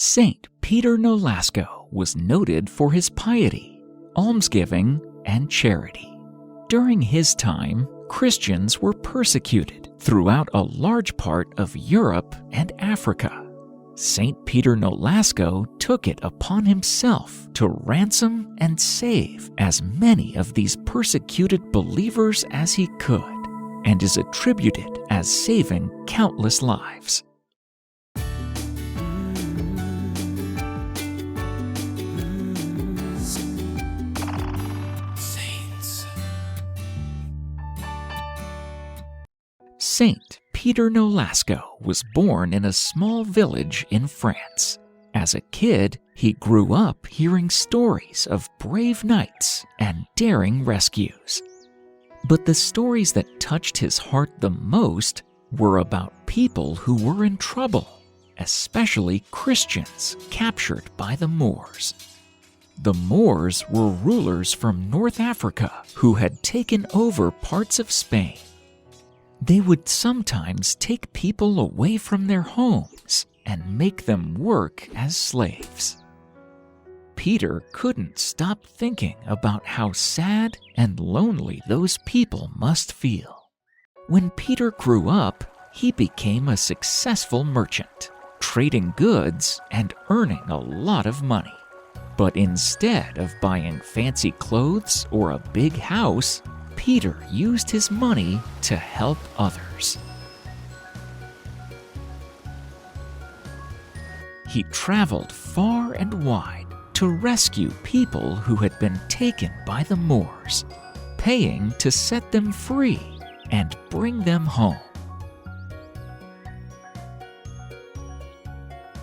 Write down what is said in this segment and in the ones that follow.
Saint Peter Nolasco was noted for his piety, almsgiving, and charity. During his time, Christians were persecuted throughout a large part of Europe and Africa. Saint Peter Nolasco took it upon himself to ransom and save as many of these persecuted believers as he could, and is attributed as saving countless lives. Saint Peter Nolasco was born in a small village in France. As a kid, he grew up hearing stories of brave knights and daring rescues. But the stories that touched his heart the most were about people who were in trouble, especially Christians captured by the Moors. The Moors were rulers from North Africa who had taken over parts of Spain. They would sometimes take people away from their homes and make them work as slaves. Peter couldn't stop thinking about how sad and lonely those people must feel. When Peter grew up, he became a successful merchant, trading goods and earning a lot of money. But instead of buying fancy clothes or a big house, Peter used his money to help others. He traveled far and wide to rescue people who had been taken by the Moors, paying to set them free and bring them home.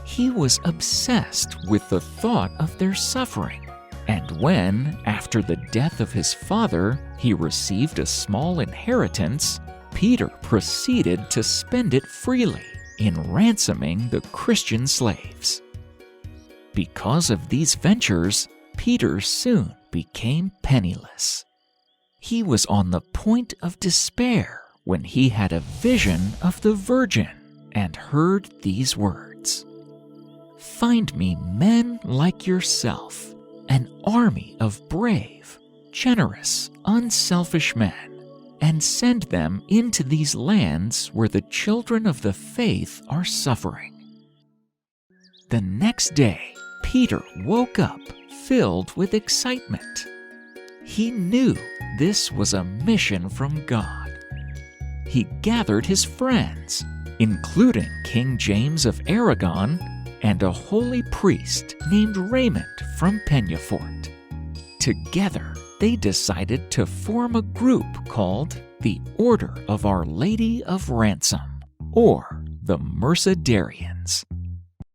He was obsessed with the thought of their suffering. And when, after the death of his father, he received a small inheritance, Peter proceeded to spend it freely in ransoming the Christian slaves. Because of these ventures, Peter soon became penniless. He was on the point of despair when he had a vision of the Virgin and heard these words, "Find me men like yourself, an army of brave, generous, unselfish men, and send them into these lands where the children of the faith are suffering." The next day, Peter woke up filled with excitement. He knew this was a mission from God. He gathered his friends, including King James of Aragon and a holy priest named Raymond from Peñafort. Together, they decided to form a group called the Order of Our Lady of Ransom, or the Mercedarians.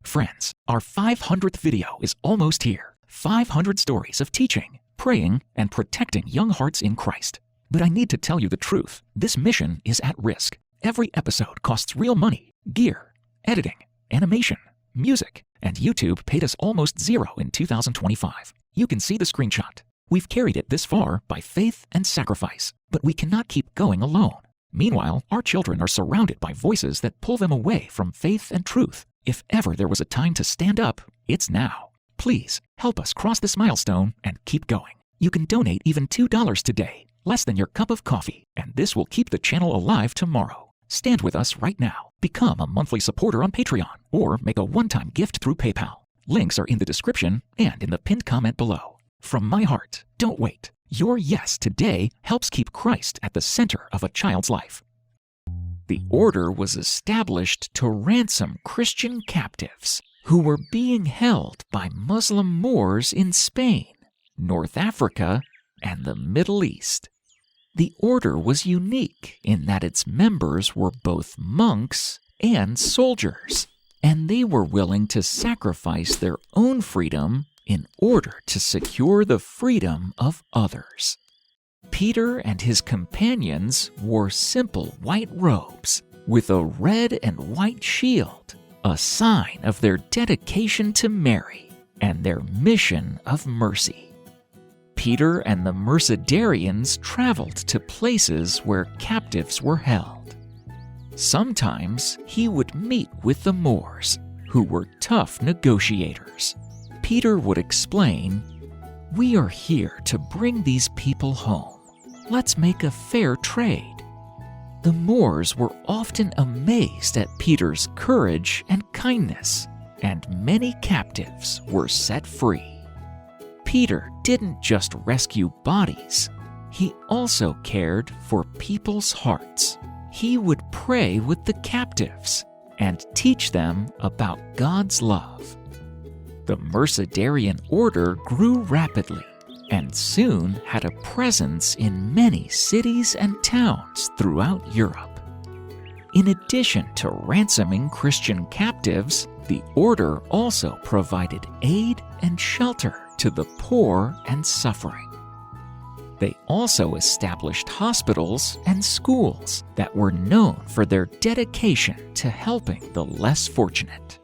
Friends, our 500th video is almost here. 500 stories of teaching, praying, and protecting young hearts in Christ. But I need to tell you the truth. This mission is at risk. Every episode costs real money, gear, editing, animation, music, and YouTube paid us almost zero in 2025. You can see the screenshot. We've carried it this far by faith and sacrifice, but we cannot keep going alone. Meanwhile, our children are surrounded by voices that pull them away from faith and truth. If ever there was a time to stand up, it's now. Please help us cross this milestone and keep going. You can donate even $2 today, less than your cup of coffee, and this will keep the channel alive tomorrow. Stand with us right now. Become a monthly supporter on Patreon or make a one-time gift through PayPal. Links are in the description and in the pinned comment below. From my heart, don't wait. Your yes today helps keep Christ at the center of a child's life. The order was established to ransom Christian captives who were being held by Muslim Moors in Spain, North Africa, and the Middle East. The order was unique in that its members were both monks and soldiers, and they were willing to sacrifice their own freedom in order to secure the freedom of others. Peter and his companions wore simple white robes with a red and white shield, a sign of their dedication to Mary and their mission of mercy. Peter and the Mercedarians traveled to places where captives were held. Sometimes he would meet with the Moors, who were tough negotiators. Peter would explain, "We are here to bring these people home. Let's make a fair trade." The Moors were often amazed at Peter's courage and kindness, and many captives were set free. Peter didn't just rescue bodies, he also cared for people's hearts. He would pray with the captives and teach them about God's love. The Mercedarian order grew rapidly and soon had a presence in many cities and towns throughout Europe. In addition to ransoming Christian captives, the order also provided aid and shelter to the poor and suffering. They also established hospitals and schools that were known for their dedication to helping the less fortunate.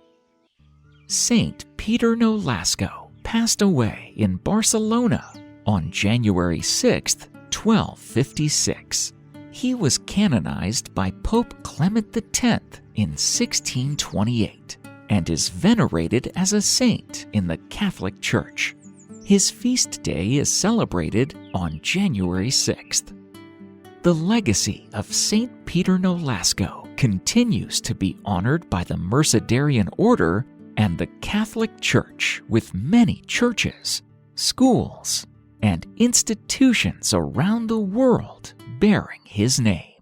Saint Peter Nolasco passed away in Barcelona on January 6, 1256. He was canonized by Pope Clement X in 1628 and is venerated as a saint in the Catholic Church. His feast day is celebrated on January 6th. The legacy of Saint Peter Nolasco continues to be honored by the Mercedarian Order and the Catholic Church, with many churches, schools, and institutions around the world bearing his name.